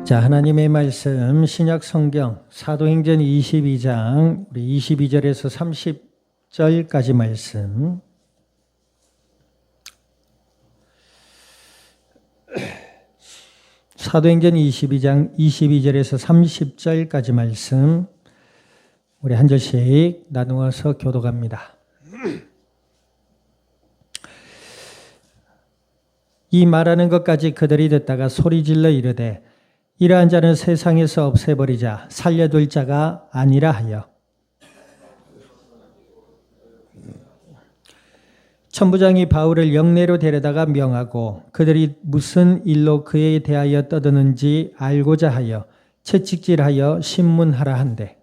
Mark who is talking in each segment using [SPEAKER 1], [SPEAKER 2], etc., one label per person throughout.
[SPEAKER 1] 자, 하나님의 말씀 신약 성경 사도행전 22장 우리 22절에서 30절까지 말씀. 사도행전 22장 22절에서 30절까지 말씀 우리 한 절씩 나누어서 교독합니다. 이 말하는 것까지 그들이 듣다가 소리질러 이르되 이러한 자는 세상에서 없애버리자 살려둘 자가 아니라 하여 천부장이 바울을 영내로 데려다가 명하고 그들이 무슨 일로 그에 대하여 떠드는지 알고자 하여 채찍질하여 신문하라 한대.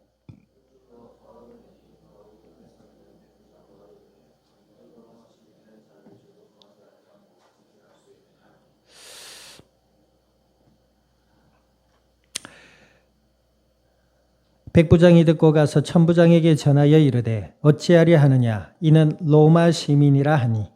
[SPEAKER 1] 백부장이 듣고 가서 천부장에게 전하여 이르되 어찌하려 하느냐 이는 로마 시민이라 하니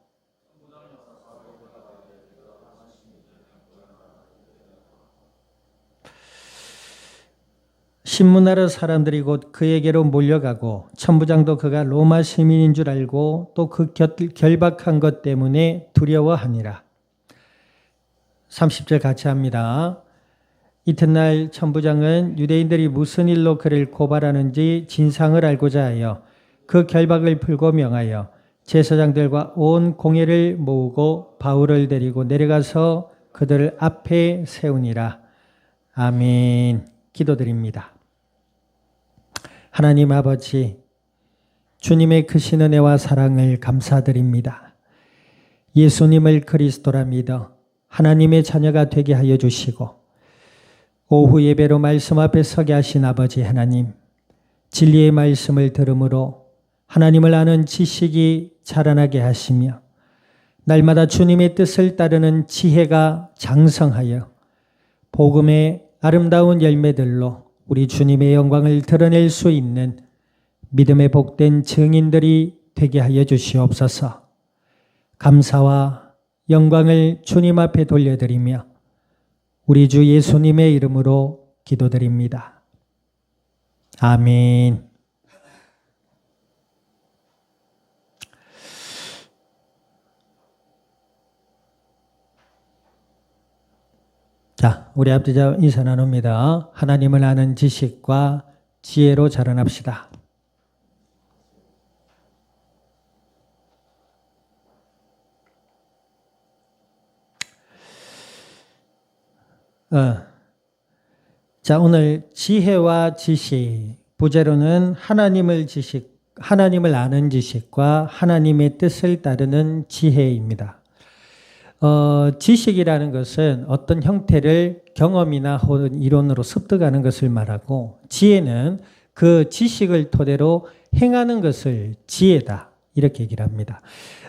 [SPEAKER 1] 신문하러 사람들이 곧 그에게로 몰려가고 천부장도 그가 로마 시민인 줄 알고 또 그 결박한 것 때문에 두려워하니라. 30절 같이 합니다. 이튿날 천부장은 유대인들이 무슨 일로 그를 고발하는지 진상을 알고자 하여 그 결박을 풀고 명하여 제사장들과 온 공회를 모으고 바울을 데리고 내려가서 그들 앞에 세우니라. 아멘. 기도드립니다. 하나님 아버지, 주님의 크신 은혜와 사랑을 감사드립니다. 예수님을 그리스도라 믿어 하나님의 자녀가 되게 하여 주시고 오후 예배로 말씀 앞에 서게 하신 아버지 하나님, 진리의 말씀을 들음으로 하나님을 아는 지식이 자라나게 하시며 날마다 주님의 뜻을 따르는 지혜가 장성하여 복음의 아름다운 열매들로 우리 주님의 영광을 드러낼 수 있는 믿음의 복된 증인들이 되게 하여 주시옵소서. 감사와 영광을 주님 앞에 돌려드리며 우리 주 예수님의 이름으로 기도드립니다. 아멘. 자, 우리 앞뒤자 인사 나눕니다. 하나님을 아는 지식과 지혜로 자라납시다. 자, 오늘 지혜와 지식, 부제로는 하나님을 아는 지식과 하나님의 뜻을 따르는 지혜입니다. 지식이라는 것은 어떤 형태를 경험이나 혹은 이론으로 습득하는 것을 말하고, 지혜는 그 지식을 토대로 행하는 것을 지혜다, 이렇게 얘기를 합니다.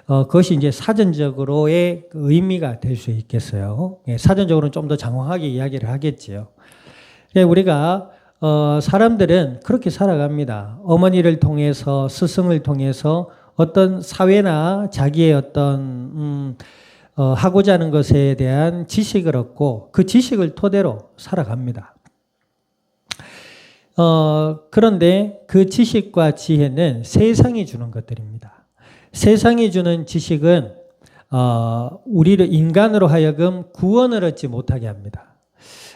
[SPEAKER 1] 그것이 이제 사전적으로의 의미가 될 수 있겠어요. 사전적으로는 좀 더 장황하게 이야기를 하겠지요. 우리가 사람들은 그렇게 살아갑니다. 어머니를 통해서, 스승을 통해서 어떤 사회나 자기의 어떤 하고자 하는 것에 대한 지식을 얻고 그 지식을 토대로 살아갑니다. 그런데 그 지식과 지혜는 세상이 주는 것들입니다. 세상이 주는 지식은 우리를 인간으로 하여금 구원을 얻지 못하게 합니다.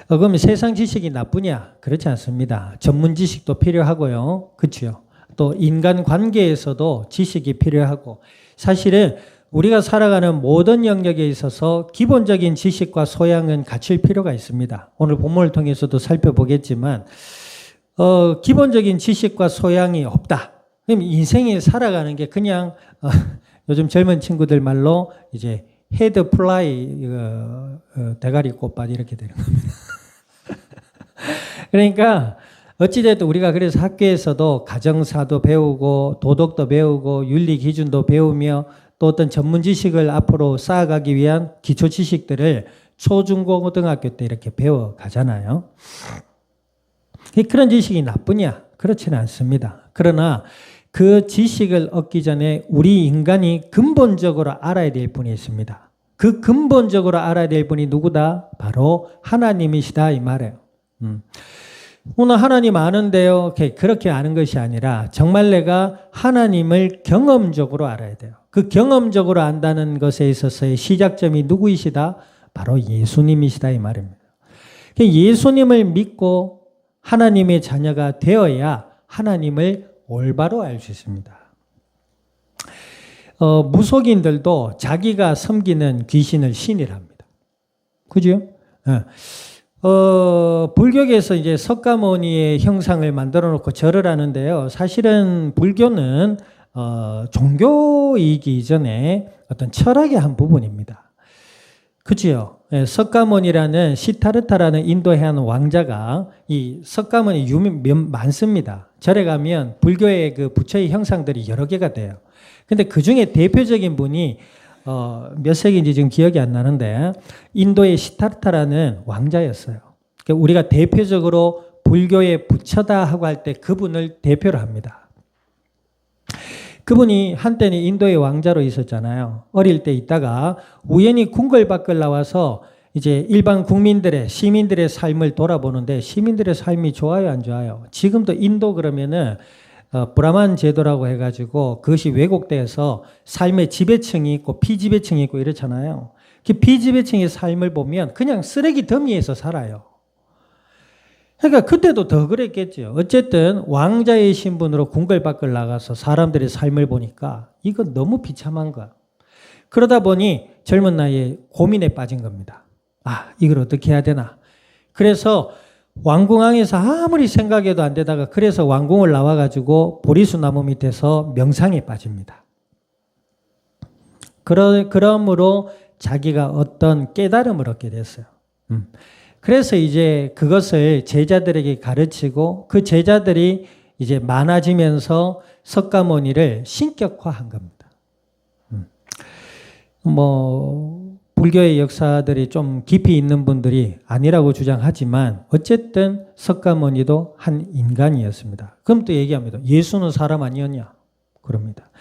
[SPEAKER 1] 그러면 세상 지식이 나쁘냐? 그렇지 않습니다. 전문 지식도 필요하고요. 그렇죠? 또 인간 관계에서도 지식이 필요하고, 사실은 우리가 살아가는 모든 영역에 있어서 기본적인 지식과 소양은 갖출 필요가 있습니다. 오늘 본문을 통해서도 살펴보겠지만 기본적인 지식과 소양이 없다. 그럼 인생에 살아가는 게 그냥 요즘 젊은 친구들 말로 이제 헤드 플라이, 대가리 꽃밭 이렇게 되는 겁니다. 그러니까 어찌됐든 우리가 그래서 학교에서도 가정사도 배우고 도덕도 배우고 윤리 기준도 배우며 또 어떤 전문 지식을 앞으로 쌓아가기 위한 기초 지식들을 초중고등학교 때 이렇게 배워가잖아요. 그런 지식이 나쁘냐? 그렇지는 않습니다. 그러나 그 지식을 얻기 전에 우리 인간이 근본적으로 알아야 될 분이 있습니다. 그 근본적으로 알아야 될 분이 누구다? 바로 하나님이시다 이 말이에요. 오늘 하나님 아는데요. 그렇게 아는 것이 아니라 정말 내가 하나님을 경험적으로 알아야 돼요. 그 경험적으로 안다는 것에 있어서의 시작점이 누구이시다? 바로 예수님이시다 이 말입니다. 예수님을 믿고 하나님의 자녀가 되어야 하나님을 올바로 알 수 있습니다. 무속인들도 자기가 섬기는 귀신을 신이랍니다. 그죠? 불교에서 이제 석가모니의 형상을 만들어 놓고 절을 하는데요. 사실은 불교는 종교이기 이전에 어떤 철학의 한 부분입니다. 그죠? 석가모니라는 시타르타라는 인도 해안 왕자가 이 석가모니 많습니다. 절에 가면 불교의 그 부처의 형상들이 여러 개가 돼요. 근데 그 중에 대표적인 분이 몇 세기인지 지금 기억이 안 나는데 인도의 시타르타라는 왕자였어요. 그러니까 우리가 대표적으로 불교의 부처다 하고 할 때 그분을 대표로 합니다. 그분이 한때는 인도의 왕자로 있었잖아요. 어릴 때 있다가 우연히 궁궐 밖을 나와서 이제 일반 국민들의 시민들의 삶을 돌아보는데 시민들의 삶이 좋아요, 안 좋아요? 지금도 인도 그러면은 브라만 제도라고 해가지고 그것이 왜곡돼서 삶의 지배층이 있고 피지배층이 있고 이렇잖아요. 그 피지배층의 삶을 보면 그냥 쓰레기 더미에서 살아요. 그러니까 그때도 더 그랬겠죠. 어쨌든 왕자의 신분으로 궁궐 밖을 나가서 사람들의 삶을 보니까 이건 너무 비참한 거야. 그러다 보니 젊은 나이에 고민에 빠진 겁니다. 이걸 어떻게 해야 되나. 그래서 왕궁 안에서 아무리 생각해도 안 되다가 그래서 왕궁을 나와가지고 보리수 나무 밑에서 명상에 빠집니다. 그러므로 자기가 어떤 깨달음을 얻게 됐어요. 그래서 이제 그것을 제자들에게 가르치고 그 제자들이 이제 많아지면서 석가모니를 신격화한 겁니다. 불교의 역사들이 좀 깊이 있는 분들이 아니라고 주장하지만 어쨌든 석가모니도 한 인간이었습니다. 그럼 또 얘기합니다. 예수는 사람 아니었냐? 그럽니다.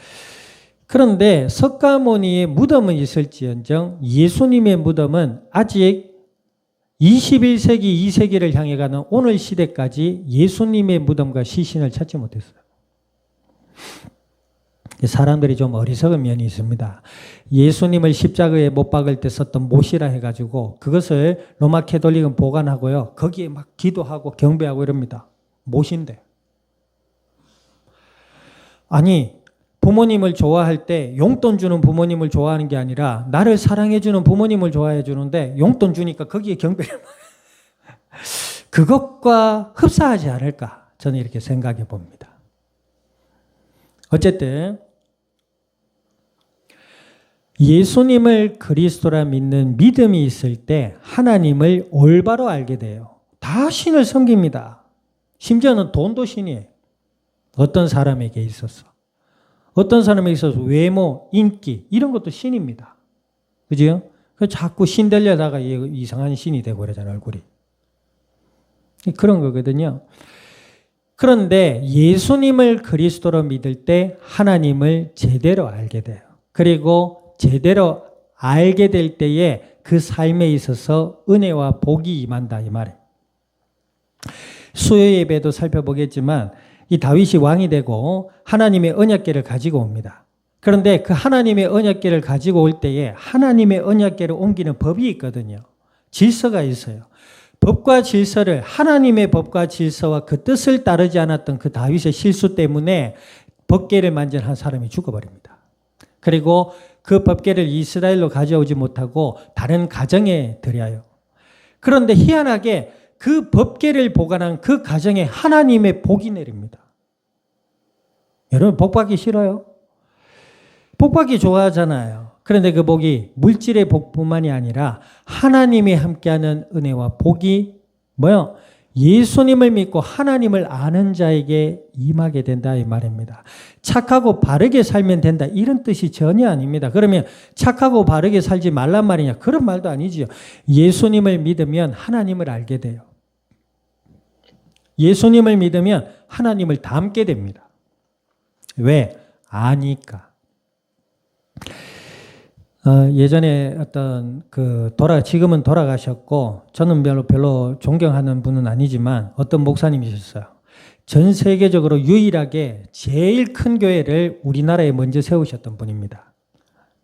[SPEAKER 1] 그런데 석가모니의 무덤은 있을지언정 예수님의 무덤은 아직 21세기, 2세기를 향해 가는 오늘 시대까지 예수님의 무덤과 시신을 찾지 못했어요. 사람들이 좀 어리석은 면이 있습니다. 예수님을 십자가에 못 박을 때 썼던 못이라 해가지고 그것을 로마 캐톨릭은 보관하고요. 거기에 막 기도하고 경배하고 이럽니다. 못인데. 아니 부모님을 좋아할 때 용돈 주는 부모님을 좋아하는 게 아니라 나를 사랑해 주는 부모님을 좋아해 주는데 용돈 주니까 거기에 경배를 그것과 흡사하지 않을까 저는 이렇게 생각해 봅니다. 어쨌든 예수님을 그리스도라 믿는 믿음이 있을 때 하나님을 올바로 알게 돼요. 다 신을 섬깁니다. 심지어는 돈도 신이에요. 어떤 사람에게 있어서. 어떤 사람에게 있어서 외모, 인기 이런 것도 신입니다. 그죠? 자꾸 신 되려다가 이상한 신이 되고 그러잖아요. 얼굴이. 그런 거거든요. 그런데 예수님을 그리스도로 믿을 때 하나님을 제대로 알게 돼요. 그리고 제대로 알게 될 때에 그 삶에 있어서 은혜와 복이 임한다 이 말이에요. 수요 예배도 살펴보겠지만 이 다윗이 왕이 되고 하나님의 언약궤를 가지고 옵니다. 그런데 그 하나님의 언약궤를 가지고 올 때에 하나님의 언약궤를 옮기는 법이 있거든요. 질서가 있어요. 법과 질서를 하나님의 법과 질서와 그 뜻을 따르지 않았던 그 다윗의 실수 때문에 법궤를 만진 한 사람이 죽어버립니다. 그리고 그 법궤를 이스라엘로 가져오지 못하고 다른 가정에 드려요. 그런데 희한하게 그 법궤를 보관한 그 가정에 하나님의 복이 내립니다. 여러분 복 받기 싫어요? 복 받기 좋아하잖아요. 그런데 그 복이 물질의 복뿐만이 아니라 하나님이 함께하는 은혜와 복이 뭐요? 예수님을 믿고 하나님을 아는 자에게 임하게 된다 이 말입니다. 착하고 바르게 살면 된다 이런 뜻이 전혀 아닙니다. 그러면 착하고 바르게 살지 말란 말이냐? 그런 말도 아니지요. 예수님을 믿으면 하나님을 알게 돼요. 예수님을 믿으면 하나님을 닮게 됩니다. 왜? 아니까. 예전에 어떤 지금은 돌아가셨고, 저는 별로 존경하는 분은 아니지만 어떤 목사님이셨어요. 전 세계적으로 유일하게 제일 큰 교회를 우리나라에 먼저 세우셨던 분입니다.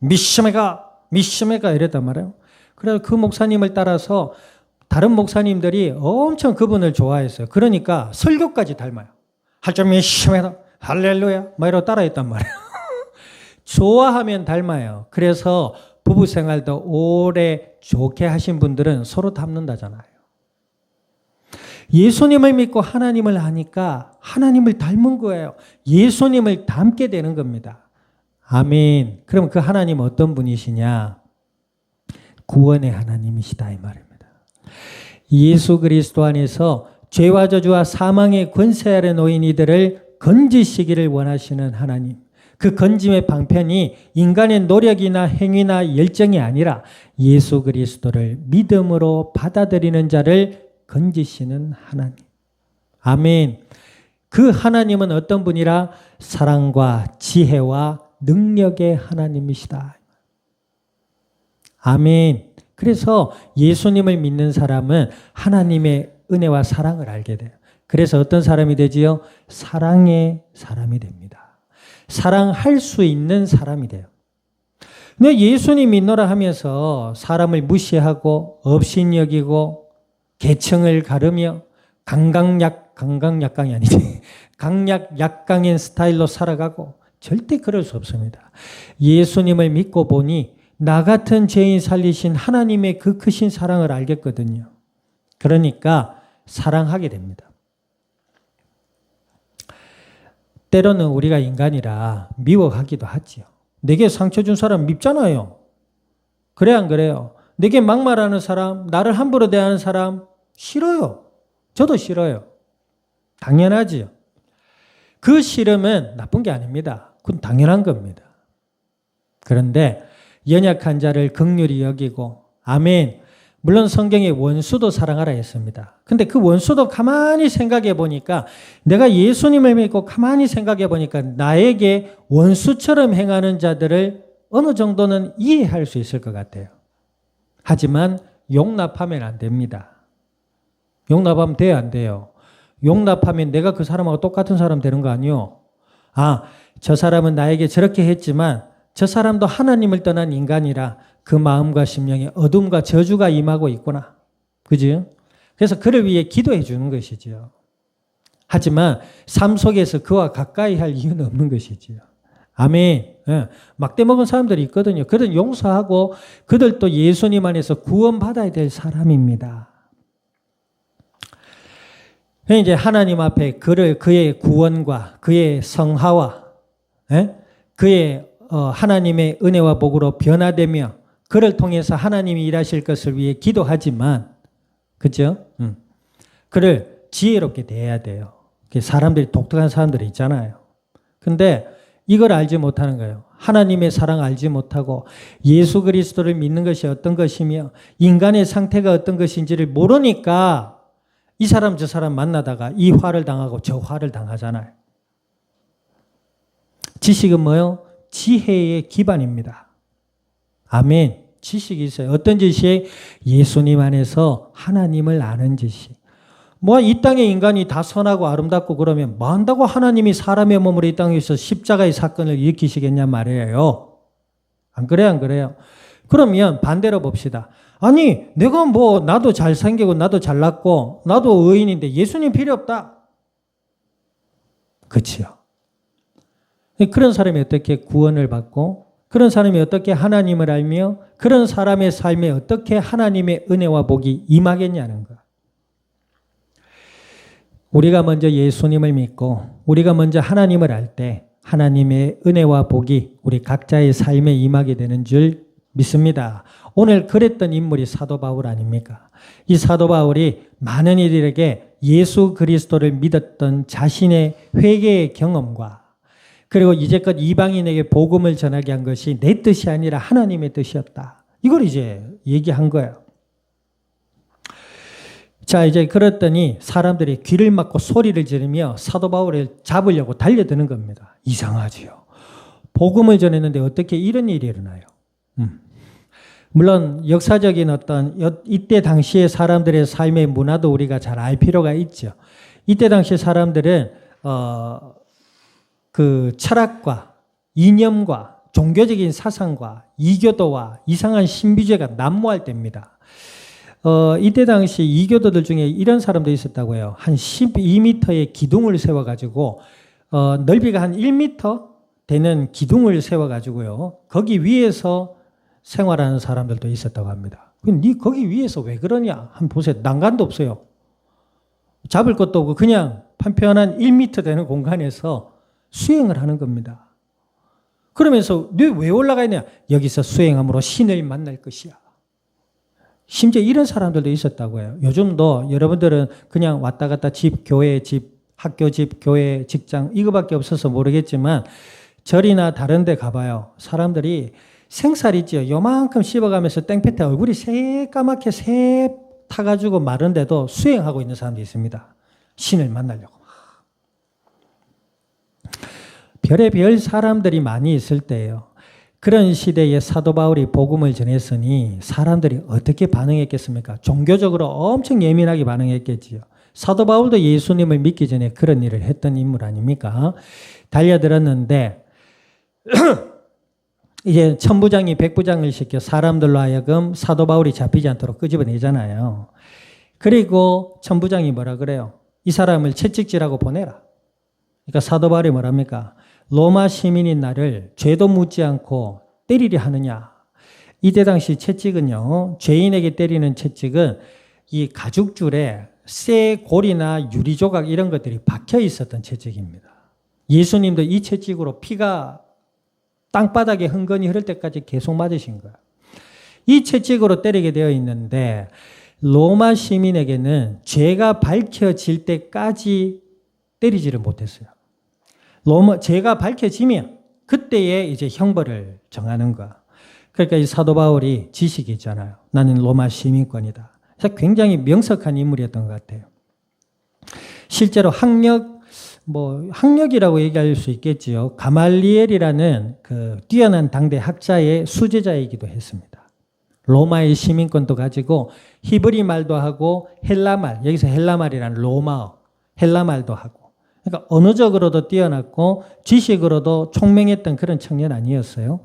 [SPEAKER 1] 미시메가 이랬단 말이에요. 그래서 그 목사님을 따라서 다른 목사님들이 엄청 그분을 좋아했어요. 그러니까 설교까지 닮아요. 할점 미시메다 할렐루야 막 이러고 따라했단 말이에요. 좋아하면 닮아요. 그래서 부부 생활도 오래 좋게 하신 분들은 서로 닮는다잖아요. 예수님을 믿고 하나님을 하니까 하나님을 닮은 거예요. 예수님을 닮게 되는 겁니다. 아멘. 그럼 그 하나님 어떤 분이시냐? 구원의 하나님이시다 이 말입니다. 예수 그리스도 안에서 죄와 저주와 사망의 권세 아래 놓인 이들을 건지시기를 원하시는 하나님. 그 건짐의 방편이 인간의 노력이나 행위나 열정이 아니라 예수 그리스도를 믿음으로 받아들이는 자를 건지시는 하나님. 아멘. 그 하나님은 어떤 분이라? 사랑과 지혜와 능력의 하나님이시다. 아멘. 그래서 예수님을 믿는 사람은 하나님의 은혜와 사랑을 알게 돼요. 그래서 어떤 사람이 되지요? 사랑의 사람이 됩니다. 사랑할 수 있는 사람이 돼요. 근데 예수님 믿노라 하면서 사람을 무시하고 업신여기고 계층을 가르며 강강약강이 아니지. 강약약강인 스타일로 살아가고 절대 그럴 수 없습니다. 예수님을 믿고 보니 나 같은 죄인 살리신 하나님의 그 크신 사랑을 알겠거든요. 그러니까 사랑하게 됩니다. 때로는 우리가 인간이라 미워하기도 하지요. 내게 상처 준 사람 밉잖아요. 그래 안 그래요? 내게 막말하는 사람, 나를 함부로 대하는 사람 싫어요. 저도 싫어요. 당연하지요. 그 싫음은 나쁜 게 아닙니다. 그건 당연한 겁니다. 그런데 연약한 자를 긍휼히 여기고 아멘. 물론 성경에 원수도 사랑하라 했습니다. 근데 그 원수도 가만히 생각해 보니까 내가 예수님을 믿고 가만히 생각해 보니까 나에게 원수처럼 행하는 자들을 어느 정도는 이해할 수 있을 것 같아요. 하지만 용납하면 안 됩니다. 용납하면 돼요, 안 돼요? 용납하면 내가 그 사람하고 똑같은 사람 되는 거 아니요? 저 사람은 나에게 저렇게 했지만 저 사람도 하나님을 떠난 인간이라 그 마음과 심령에 어둠과 저주가 임하고 있구나. 그죠? 그래서 그를 위해 기도해 주는 것이죠. 하지만 삶 속에서 그와 가까이 할 이유는 없는 것이지요. 아멘. 막대 먹은 사람들이 있거든요. 그들은 용서하고 그들도 예수님 안에서 구원받아야 될 사람입니다. 이제 하나님 앞에 그의 구원과 그의 성화와 그의 하나님의 은혜와 복으로 변화되며 그를 통해서 하나님이 일하실 것을 위해 기도하지만 그죠? 그를 지혜롭게 대해야 돼요. 사람들이 독특한 사람들이 있잖아요. 근데 이걸 알지 못하는 거예요. 하나님의 사랑을 알지 못하고 예수 그리스도를 믿는 것이 어떤 것이며 인간의 상태가 어떤 것인지를 모르니까 이 사람 저 사람 만나다가 이 화를 당하고 저 화를 당하잖아요. 지식은 뭐요? 지혜의 기반입니다. 아멘. 지식이 있어요. 어떤 지식? 예수님 안에서 하나님을 아는 지식. 이 땅의 인간이 다 선하고 아름답고 그러면 뭐 한다고 하나님이 사람의 몸으로 이 땅에서 십자가의 사건을 일으키시겠냐 말이에요. 안 그래요? 안 그래요? 그러면 반대로 봅시다. 아니 내가 나도 잘생기고 나도 잘났고 나도 의인인데 예수님 필요 없다. 그렇지요. 그런 사람이 어떻게 구원을 받고 그런 사람이 어떻게 하나님을 알며 그런 사람의 삶에 어떻게 하나님의 은혜와 복이 임하겠냐는 것. 우리가 먼저 예수님을 믿고 우리가 먼저 하나님을 알 때 하나님의 은혜와 복이 우리 각자의 삶에 임하게 되는 줄 믿습니다. 오늘 그랬던 인물이 사도 바울 아닙니까? 이 사도 바울이 많은 이들에게 예수 그리스도를 믿었던 자신의 회개의 경험과 그리고 이제껏 이방인에게 복음을 전하게 한 것이 내 뜻이 아니라 하나님의 뜻이었다. 이걸 이제 얘기한 거예요. 자, 이제 그랬더니 사람들이 귀를 막고 소리를 지르며 사도 바울을 잡으려고 달려드는 겁니다. 이상하지요. 복음을 전했는데 어떻게 이런 일이 일어나요? 물론 역사적인 이때 당시의 사람들의 삶의 문화도 우리가 잘 알 필요가 있죠. 이때 당시 사람들은 그 철학과 이념과 종교적인 사상과 이교도와 이상한 신비주의가 난무할 때입니다. 이때 당시 이교도들 중에 이런 사람도 있었다고요. 한 12m의 기둥을 세워가지고 넓이가 한 1m 되는 기둥을 세워가지고요. 거기 위에서 생활하는 사람들도 있었다고 합니다. 니 거기 위에서 왜 그러냐? 한번 보세요. 난간도 없어요. 잡을 것도 없고 그냥 판편한 1m 되는 공간에서 수행을 하는 겁니다. 그러면서 너 왜 올라가 있냐? 여기서 수행함으로 신을 만날 것이야. 심지어 이런 사람들도 있었다고 해요. 요즘도 여러분들은 그냥 왔다 갔다 집, 교회, 집, 학교, 집, 교회, 직장 이거밖에 없어서 모르겠지만 절이나 다른 데 가봐요. 사람들이 생살 있죠. 요만큼 씹어가면서 땡볕에 얼굴이 새까맣게 새 타가지고 마른데도 수행하고 있는 사람도 있습니다. 신을 만나려고. 별의별 사람들이 많이 있을 때예요. 그런 시대에 사도 바울이 복음을 전했으니 사람들이 어떻게 반응했겠습니까? 종교적으로 엄청 예민하게 반응했겠지요. 사도 바울도 예수님을 믿기 전에 그런 일을 했던 인물 아닙니까? 달려들었는데 이제 천부장이 백부장을 시켜 사람들로 하여금 사도 바울이 잡히지 않도록 끄집어내잖아요. 그리고 천부장이 뭐라 그래요? 이 사람을 채찍질하고 보내라. 그러니까 사도 바울이 뭐랍니까? 로마 시민인 나를 죄도 묻지 않고 때리려 하느냐. 이때 당시 채찍은요. 죄인에게 때리는 채찍은 이 가죽줄에 쇠 골이나 유리 조각 이런 것들이 박혀 있었던 채찍입니다. 예수님도 이 채찍으로 피가 땅바닥에 흥건히 흐를 때까지 계속 맞으신 거예요. 이 채찍으로 때리게 되어 있는데 로마 시민에게는 죄가 밝혀질 때까지 때리지를 못했어요. 죄가 밝혀지면 그때에 이제 형벌을 정하는 거야. 그러니까 이 사도 바울이 지식이 있잖아요. 나는 로마 시민권이다. 그래서 굉장히 명석한 인물이었던 것 같아요. 실제로 학력이라고 얘기할 수 있겠지요. 가말리엘이라는 그 뛰어난 당대 학자의 수제자이기도 했습니다. 로마의 시민권도 가지고 히브리 말도 하고 헬라말, 여기서 헬라말이라는 로마어, 헬라말도 하고. 그러니까 언어적으로도 뛰어났고 지식으로도 총명했던 그런 청년 아니었어요.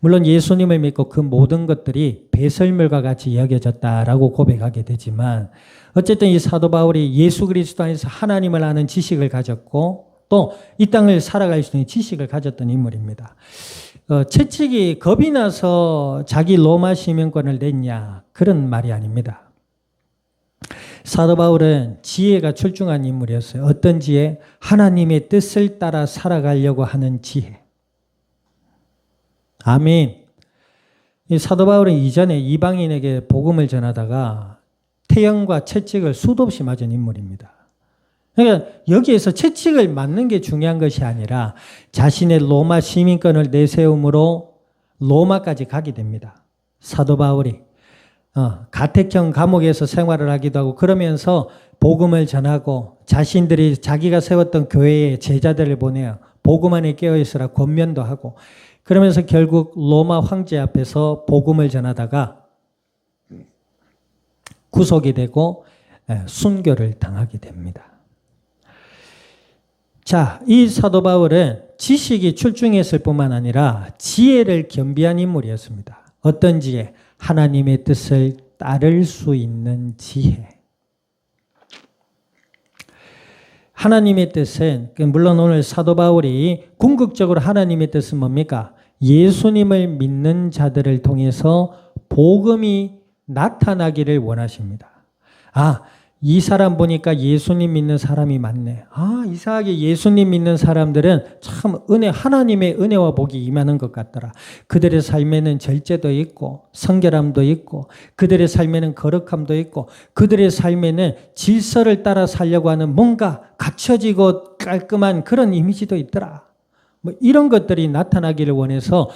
[SPEAKER 1] 물론 예수님을 믿고 그 모든 것들이 배설물과 같이 여겨졌다라고 고백하게 되지만 어쨌든 이 사도 바울이 예수 그리스도 안에서 하나님을 아는 지식을 가졌고 또 이 땅을 살아갈 수 있는 지식을 가졌던 인물입니다. 채찍이 겁이 나서 자기 로마 시민권을 냈냐 그런 말이 아닙니다. 사도 바울은 지혜가 출중한 인물이었어요. 어떤 지혜? 하나님의 뜻을 따라 살아가려고 하는 지혜. 아멘. 이 사도 바울은 이전에 이방인에게 복음을 전하다가 태형과 채찍을 수도 없이 맞은 인물입니다. 그러니까 여기에서 채찍을 맞는 게 중요한 것이 아니라 자신의 로마 시민권을 내세움으로 로마까지 가게 됩니다. 사도 바울이. 가택형 감옥에서 생활을 하기도 하고 그러면서 복음을 전하고 자기가 세웠던 교회에 제자들을 보내요. 복음 안에 깨어있으라 권면도 하고 그러면서 결국 로마 황제 앞에서 복음을 전하다가 구속이 되고 순교를 당하게 됩니다. 자, 이 사도 바울은 지식이 출중했을 뿐만 아니라 지혜를 겸비한 인물이었습니다. 어떤 지혜? 하나님의 뜻을 따를 수 있는 지혜. 하나님의 뜻은 물론 오늘 사도 바울이 궁극적으로 하나님의 뜻은 뭡니까? 예수님을 믿는 자들을 통해서 복음이 나타나기를 원하십니다. 이 사람 보니까 예수님 믿는 사람이 많네. 이상하게 예수님 믿는 사람들은 참 하나님의 은혜와 복이 임하는 것 같더라. 그들의 삶에는 절제도 있고 성결함도 있고 그들의 삶에는 거룩함도 있고 그들의 삶에는 질서를 따라 살려고 하는 뭔가 갖춰지고 깔끔한 그런 이미지도 있더라. 이런 것들이 나타나기를 원해서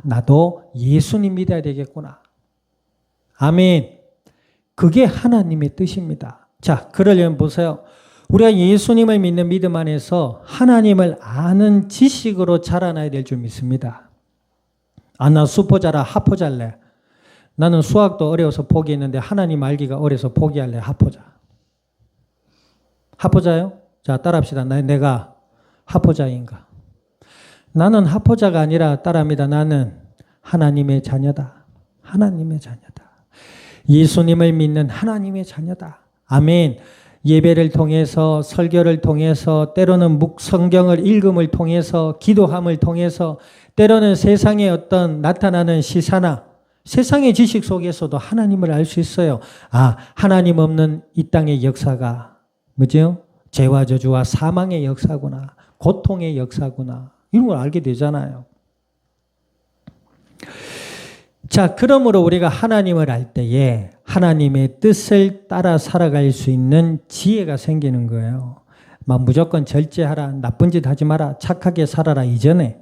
[SPEAKER 1] 나도 예수님 믿어야 되겠구나. 아멘. 그게 하나님의 뜻입니다. 자, 그러려면 보세요. 우리가 예수님을 믿는 믿음 안에서 하나님을 아는 지식으로 자라나야 될 줄 믿습니다. 나 수포자라 하포잘래. 나는 수학도 어려워서 포기했는데 하나님 알기가 어려서 포기할래. 하포자. 하포자요? 자, 따라합시다. 내가 하포자인가? 나는 하포자가 아니라 따라합니다. 나는 하나님의 자녀다. 하나님의 자녀다. 예수님을 믿는 하나님의 자녀다. 아멘. 예배를 통해서, 설교를 통해서, 때로는 성경을 읽음을 통해서, 기도함을 통해서, 때로는 세상의 어떤 나타나는 시사나 세상의 지식 속에서도 하나님을 알 수 있어요. 아, 하나님 없는 이 땅의 역사가 뭐죠? 죄와 저주와 사망의 역사구나. 고통의 역사구나. 이런 걸 알게 되잖아요. 자, 그러므로 우리가 하나님을 알 때에 하나님의 뜻을 따라 살아갈 수 있는 지혜가 생기는 거예요. 막 무조건 절제하라, 나쁜 짓 하지 마라, 착하게 살아라 이전에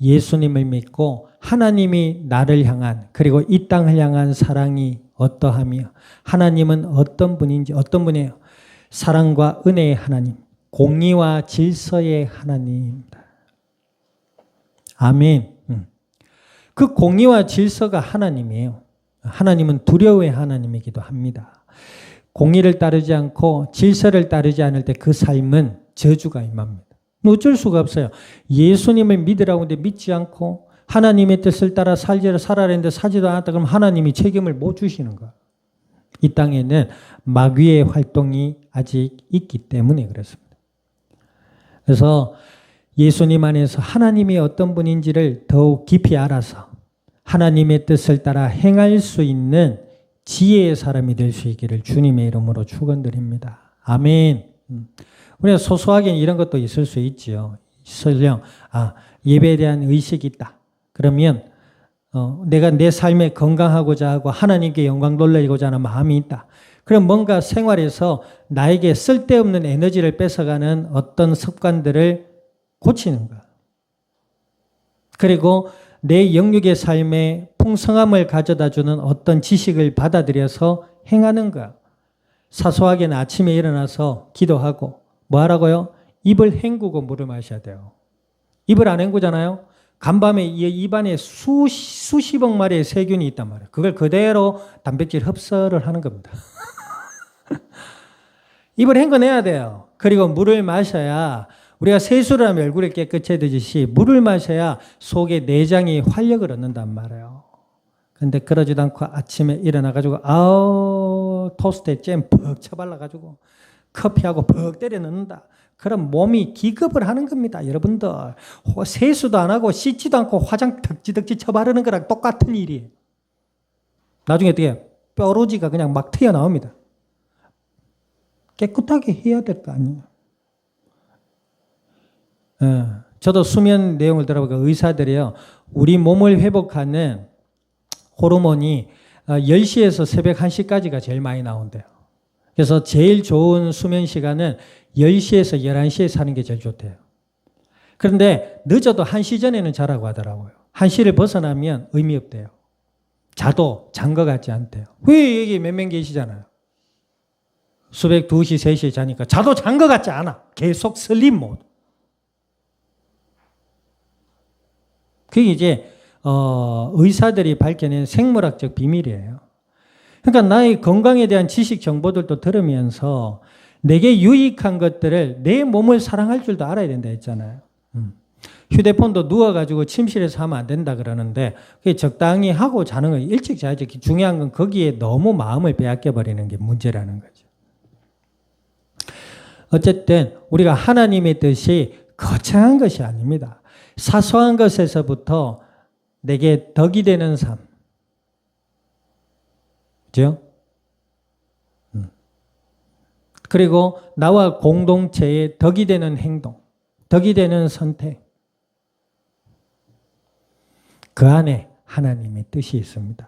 [SPEAKER 1] 예수님을 믿고 하나님이 나를 향한 그리고 이 땅을 향한 사랑이 어떠하며 하나님은 어떤 분인지 어떤 분이에요? 사랑과 은혜의 하나님, 공의와 질서의 하나님입니다. 아멘. 그 공의와 질서가 하나님이에요. 하나님은 두려워의 하나님이기도 합니다. 공의를 따르지 않고 질서를 따르지 않을 때 그 삶은 저주가 임합니다. 어쩔 수가 없어요. 예수님을 믿으라고 하는데 믿지 않고 하나님의 뜻을 따라 살아라는데 살지도 않았다 그러면 하나님이 책임을 못 주시는 거예요. 이 땅에는 마귀의 활동이 아직 있기 때문에 그렇습니다. 그래서 예수님 안에서 하나님이 어떤 분인지를 더욱 깊이 알아서 하나님의 뜻을 따라 행할 수 있는 지혜의 사람이 될 수 있기를 주님의 이름으로 축원드립니다. 아멘. 우리가 소소하게 이런 것도 있을 수 있지요. 설령 예배에 대한 의식이 있다. 그러면 내가 내 삶에 건강하고자 하고 하나님께 영광 돌리고자 하는 마음이 있다. 그럼 뭔가 생활에서 나에게 쓸데없는 에너지를 뺏어가는 어떤 습관들을 고치는 거야. 그리고 내 영육의 삶에 풍성함을 가져다주는 어떤 지식을 받아들여서 행하는 거야. 사소하게는 아침에 일어나서 기도하고 뭐 하라고요? 입을 헹구고 물을 마셔야 돼요. 입을 안 헹구잖아요. 간밤에 입안에 수십억 마리의 세균이 있단 말이에요. 그걸 그대로 단백질 흡수를 하는 겁니다. 입을 헹궈내야 돼요. 그리고 물을 마셔야 우리가 세수를 하면 얼굴이 깨끗해지듯이 물을 마셔야 속의 내장이 활력을 얻는단 말이에요. 근데 그러지도 않고 아침에 일어나가지고 토스트에 잼 퍽 쳐발라가지고 커피하고 퍽 때려 넣는다. 그럼 몸이 기겁을 하는 겁니다. 여러분들 세수도 안 하고 씻지도 않고 화장 덕지덕지 쳐바르는 거랑 똑같은 일이에요. 나중에 어떻게 뾰루지가 그냥 막 튀어나옵니다. 깨끗하게 해야 될 거 아니에요. 저도 수면 내용을 들어보니까 의사들이요. 우리 몸을 회복하는 호르몬이 10시에서 새벽 1시까지가 제일 많이 나온대요. 그래서 제일 좋은 수면 시간은 10시에서 11시에 사는 게 제일 좋대요. 그런데 늦어도 1시 전에는 자라고 하더라고요. 1시를 벗어나면 의미 없대요. 자도 잔 것 같지 않대요. 왜 여기 몇 명 계시잖아요. 수백 2시, 3시에 자니까 자도 잔 것 같지 않아. 계속 슬립 모드. 그게 이제 의사들이 밝혀낸 생물학적 비밀이에요. 그러니까 나의 건강에 대한 지식 정보들도 들으면서 내게 유익한 것들을 내 몸을 사랑할 줄도 알아야 된다 했잖아요. 휴대폰도 누워가지고 침실에서 하면 안 된다 그러는데 그게 적당히 하고 자는 거 일찍 자야지. 중요한 건 거기에 너무 마음을 빼앗겨버리는 게 문제라는 거죠. 어쨌든 우리가 하나님의 뜻이 거창한 것이 아닙니다. 사소한 것에서부터 내게 덕이 되는 삶. 그죠? 그리고 나와 공동체에 덕이 되는 행동, 덕이 되는 선택. 그 안에 하나님의 뜻이 있습니다.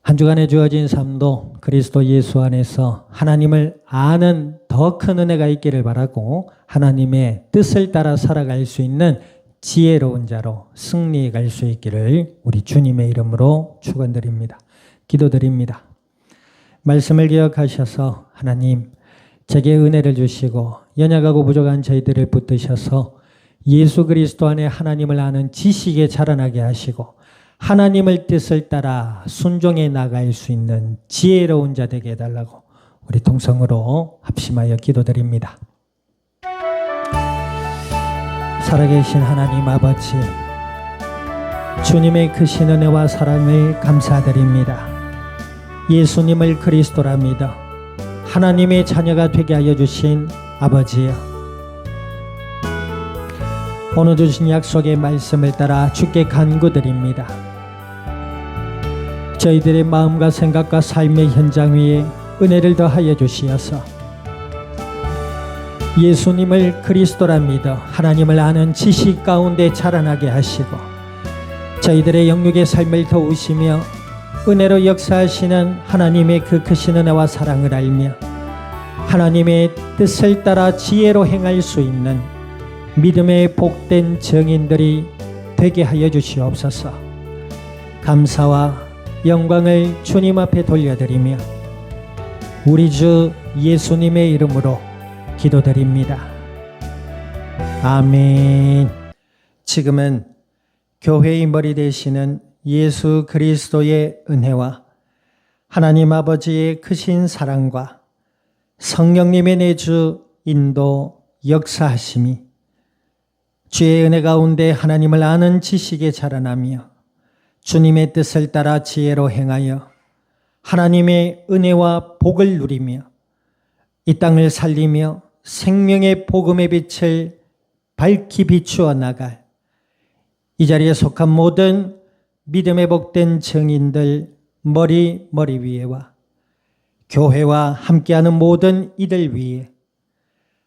[SPEAKER 1] 한 주간에 주어진 삶도 그리스도 예수 안에서 하나님을 아는 더 큰 은혜가 있기를 바라고 하나님의 뜻을 따라 살아갈 수 있는 지혜로운 자로 승리해 갈 수 있기를 우리 주님의 이름으로 축원드립니다. 기도드립니다. 말씀을 기억하셔서 하나님 제게 은혜를 주시고 연약하고 부족한 저희들을 붙드셔서 예수 그리스도 안에 하나님을 아는 지식에 자라나게 하시고 하나님의 뜻을 따라 순종해 나갈 수 있는 지혜로운 자 되게 해달라고 우리 통성으로 합심하여 기도드립니다. 살아계신 하나님 아버지, 주님의 크신 은혜와 사랑을 감사드립니다. 예수님을 그리스도라 믿어 하나님의 자녀가 되게 하여 주신 아버지여, 오늘 주신 약속의 말씀을 따라 주께 간구드립니다. 저희들의 마음과 생각과 삶의 현장 위에 은혜를 더하여 주시어서 예수님을 그리스도라 믿어 하나님을 아는 지식 가운데 자라나게 하시고 저희들의 영육의 삶을 도우시며 은혜로 역사하시는 하나님의 그 크신 은혜와 사랑을 알며 하나님의 뜻을 따라 지혜로 행할 수 있는 믿음의 복된 증인들이 되게 하여 주시옵소서. 감사와 영광을 주님 앞에 돌려드리며 우리 주 예수님의 이름으로 기도드립니다. 아멘. 지금은 교회의 머리 되시는 예수 그리스도의 은혜와 하나님 아버지의 크신 사랑과 성령님의 내주 인도 역사하심이 주의 은혜 가운데 하나님을 아는 지식에 자라나며 주님의 뜻을 따라 지혜로 행하여 하나님의 은혜와 복을 누리며 이 땅을 살리며 생명의 복음의 빛을 밝히 비추어 나갈 이 자리에 속한 모든 믿음의 복된 증인들 머리 위에와 교회와 함께하는 모든 이들 위에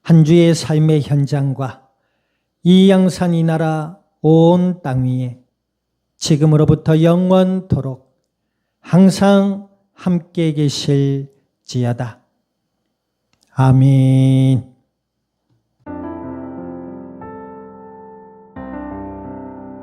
[SPEAKER 1] 한 주의 삶의 현장과 이 양산 이 나라 온 땅 위에 지금으로부터 영원토록 항상 함께 계실지어다. 아멘.